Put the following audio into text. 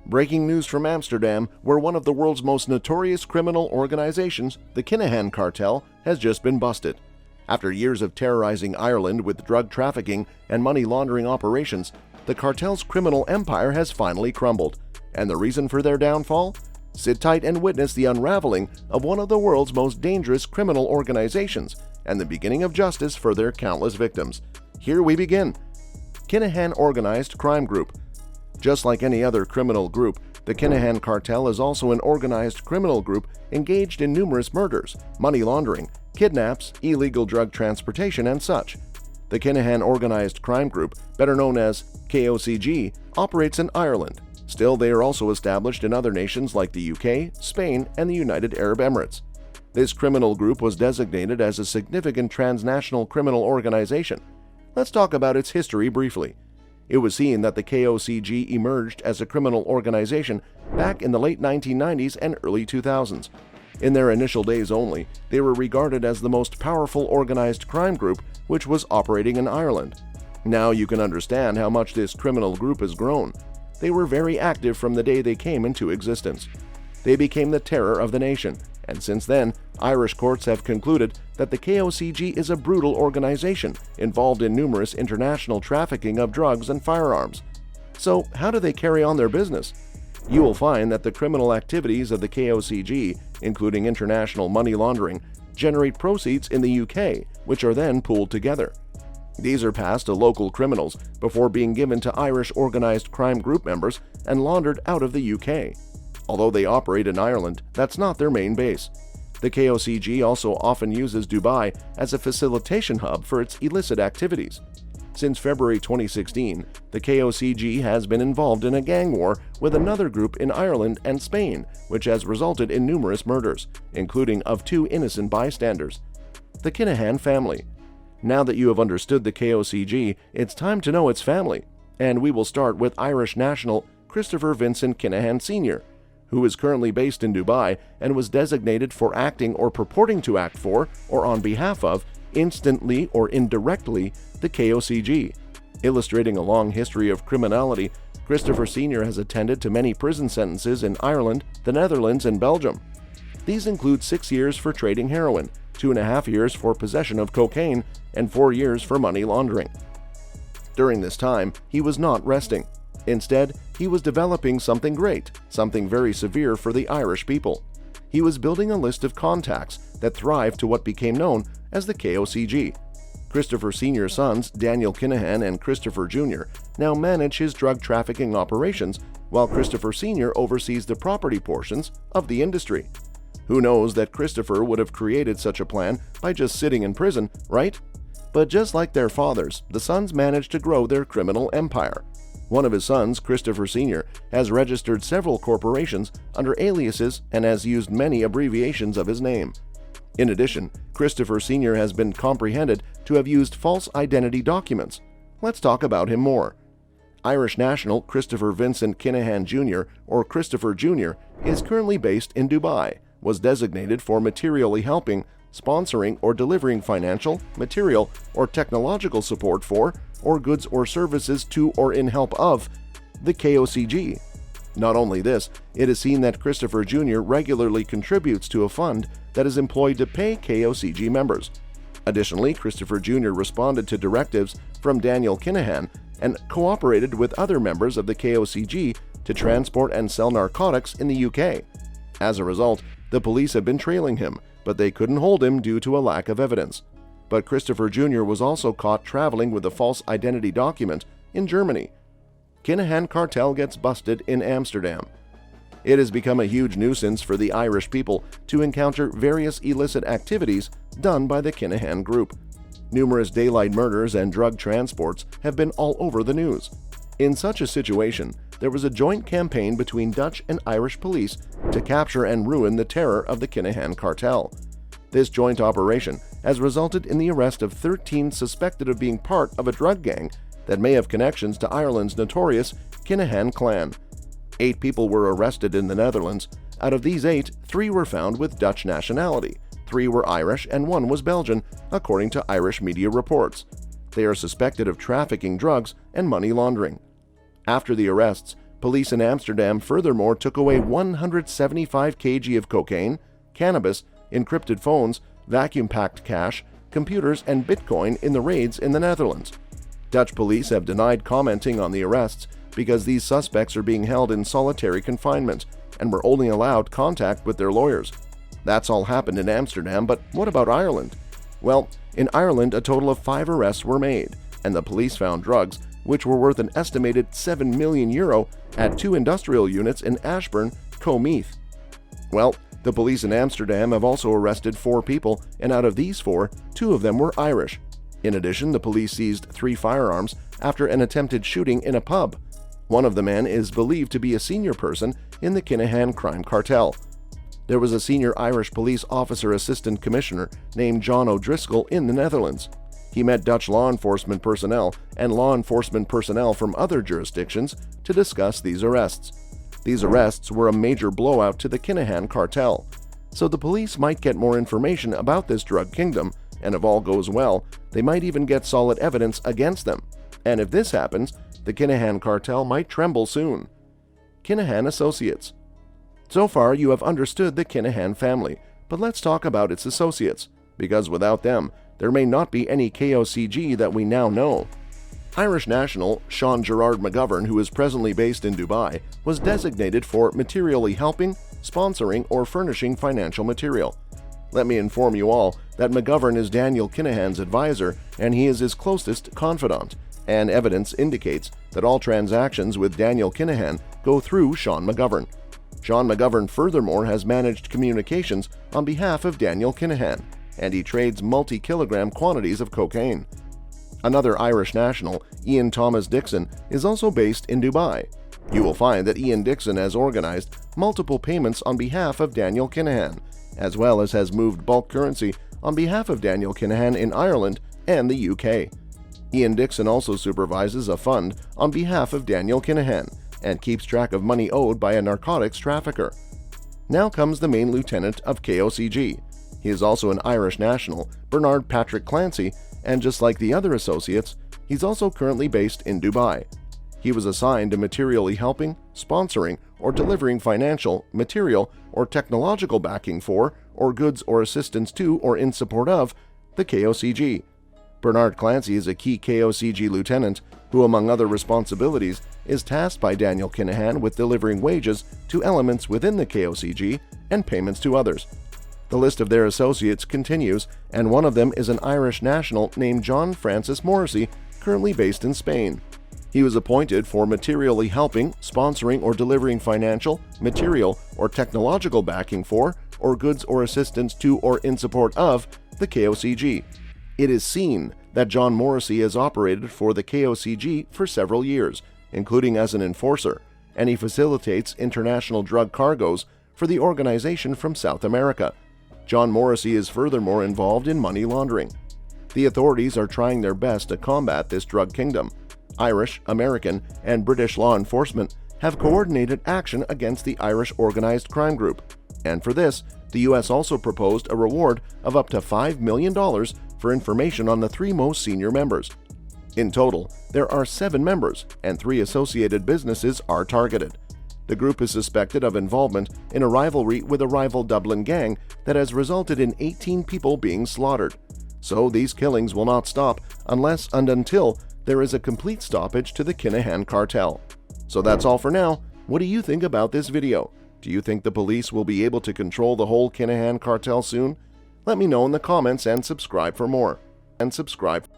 Breaking news from Amsterdam, where one of the world's most notorious criminal organizations, the Kinahan Cartel, has just been busted. After years of terrorizing Ireland with drug trafficking and money laundering operations, the cartel's criminal empire has finally crumbled. And the reason for their downfall? Sit tight and witness the unraveling of one of the world's most dangerous criminal organizations and the beginning of justice for their countless victims. Here we begin. Kinahan Organized Crime Group. Just like any other criminal group, the Kinahan Cartel is also an organized criminal group engaged in numerous murders, money laundering, kidnaps, illegal drug transportation, and such. The Kinahan Organized Crime Group, better known as KOCG, operates in Ireland. Still, they are also established in other nations like the UK, Spain, and the United Arab Emirates. This criminal group was designated as a significant transnational criminal organization. Let's talk about its history briefly. It was seen that the KOCG emerged as a criminal organization back in the late 1990s and early 2000s. In their initial days only, they were regarded as the most powerful organized crime group which was operating in Ireland. Now you can understand how much this criminal group has grown. They were very active from the day they came into existence. They became the terror of the nation, and since then, Irish courts have concluded that the KOCG is a brutal organization involved in numerous international trafficking of drugs and firearms. So, how do they carry on their business? You will find that the criminal activities of the KOCG, including international money laundering, generate proceeds in the UK, which are then pooled together. These are passed to local criminals before being given to Irish organized crime group members and laundered out of the UK. Although they operate in Ireland, that's not their main base. The KOCG also often uses Dubai as a facilitation hub for its illicit activities. Since February 2016, the KOCG has been involved in a gang war with another group in Ireland and Spain, which has resulted in numerous murders, including of 2 innocent bystanders. The Kinahan family. Now that you have understood the KOCG, it's time to know its family, and we will start with Irish national Christopher Vincent Kinahan Sr., who is currently based in Dubai and was designated for acting or purporting to act for, or on behalf of, instantly or indirectly, the KOCG. Illustrating a long history of criminality, Christopher Sr. has attended to many prison sentences in Ireland, the Netherlands, and Belgium. These include 6 years for trading heroin, 2.5 years for possession of cocaine, and 4 years for money laundering. During this time, he was not resting. Instead, he was developing something great, something very severe for the Irish people. He was building a list of contacts that thrived to what became known as the KOCG. Christopher Sr.'s sons, Daniel Kinahan and Christopher Jr., now manage his drug trafficking operations, while Christopher Sr. oversees the property portions of the industry. Who knows that Christopher would have created such a plan by just sitting in prison, right? But just like their fathers, the sons managed to grow their criminal empire. One of his sons, Christopher Sr., has registered several corporations under aliases and has used many abbreviations of his name. In addition, Christopher Sr. has been comprehended to have used false identity documents. Let's talk about him more. Irish national Christopher Vincent Kinahan Jr., or Christopher Jr., is currently based in Dubai, was designated for materially helping, sponsoring, or delivering financial, material, or technological support for, or goods or services to or in help of, the KOCG. Not only this, it is seen that Christopher Jr. regularly contributes to a fund that is employed to pay KOCG members. Additionally, Christopher Jr. responded to directives from Daniel Kinahan and cooperated with other members of the KOCG to transport and sell narcotics in the UK. As a result, the police have been trailing him, but they couldn't hold him due to a lack of evidence. But Christopher Jr. was also caught traveling with a false identity document in Germany. Kinahan Cartel gets busted in Amsterdam. It has become a huge nuisance for the Irish people to encounter various illicit activities done by the Kinahan Group. Numerous daylight murders and drug transports have been all over the news. In such a situation, there was a joint campaign between Dutch and Irish police to capture and ruin the terror of the Kinahan Cartel. This joint operation has resulted in the arrest of 13 suspected of being part of a drug gang that may have connections to Ireland's notorious Kinahan clan. 8 people were arrested in the Netherlands. Out of these 8, 3 were found with Dutch nationality, 3 were Irish, and 1 was Belgian, according to Irish media reports. They are suspected of trafficking drugs and money laundering. After the arrests, Police in Amsterdam furthermore took away 175 kg of cocaine, cannabis, encrypted phones, vacuum-packed cash, computers, and Bitcoin in the raids in the Netherlands. Dutch police have denied commenting on the arrests because these suspects are being held in solitary confinement and were only allowed contact with their lawyers. That's all happened in Amsterdam, but what about Ireland? Well, in Ireland, a total of 5 arrests were made, and the police found drugs, which were worth an estimated €7 million at 2 industrial units in Ashburn, Co-Meath. Well, the police in Amsterdam have also arrested 4 people, and out of these 4, 2 of them were Irish. In addition, the police seized 3 firearms after an attempted shooting in a pub. One of the men is believed to be a senior person in the Kinahan crime cartel. There was a senior Irish police officer assistant commissioner named John O'Driscoll in the Netherlands. He met Dutch law enforcement personnel and law enforcement personnel from other jurisdictions to discuss these arrests. These arrests were a major blowout to the Kinahan cartel, so the police might get more information about this drug kingdom, and if all goes well, they might even get solid evidence against them. And if this happens, the Kinahan cartel might tremble soon. Kinahan Associates. So far, you have understood the Kinahan family, but let's talk about its associates, because without them, there may not be any KOCG that we now know. Irish national Sean Gerard McGovern, who is presently based in Dubai, was designated for materially helping, sponsoring, or furnishing financial material. Let me inform you all that McGovern is Daniel Kinahan's advisor, and he is his closest confidant, and evidence indicates that all transactions with Daniel Kinahan go through Sean McGovern. Sean McGovern furthermore has managed communications on behalf of Daniel Kinahan, and he trades multi-kilogram quantities of cocaine. Another Irish national, Ian Thomas Dixon, is also based in Dubai. You will find that Ian Dixon has organized multiple payments on behalf of Daniel Kinahan, as well as has moved bulk currency on behalf of Daniel Kinahan in Ireland and the UK. Ian Dixon also supervises a fund on behalf of Daniel Kinahan and keeps track of money owed by a narcotics trafficker. Now comes the main lieutenant of KOCG. He is also an Irish national, Bernard Patrick Clancy, and just like the other associates, he's also currently based in Dubai. He was assigned to materially helping, sponsoring, or delivering financial, material, or technological backing for, or goods or assistance to, or in support of, the KOCG. Bernard Clancy is a key KOCG lieutenant who, among other responsibilities, is tasked by Daniel Kinahan with delivering wages to elements within the KOCG and payments to others. The list of their associates continues, and one of them is an Irish national named John Francis Morrissey, currently based in Spain. He was appointed for materially helping, sponsoring, or delivering financial, material, or technological backing for, or goods or assistance to, or in support of, the KOCG. It is seen that John Morrissey has operated for the KOCG for several years, including as an enforcer, and he facilitates international drug cargoes for the organization from South America. John Morrissey is furthermore involved in money laundering. The authorities are trying their best to combat this drug kingdom. Irish, American, and British law enforcement have coordinated action against the Irish organized crime group, and for this, the U.S. also proposed a reward of up to $5 million for information on the 3 most senior members. In total, there are 7 members, and 3 associated businesses are targeted. The group is suspected of involvement in a rivalry with a rival Dublin gang that has resulted in 18 people being slaughtered. So these killings will not stop unless and until there is a complete stoppage to the Kinahan cartel. So that's all for now. What do you think about this video? Do you think the police will be able to control the whole Kinahan cartel soon? Let me know in the comments and subscribe for more.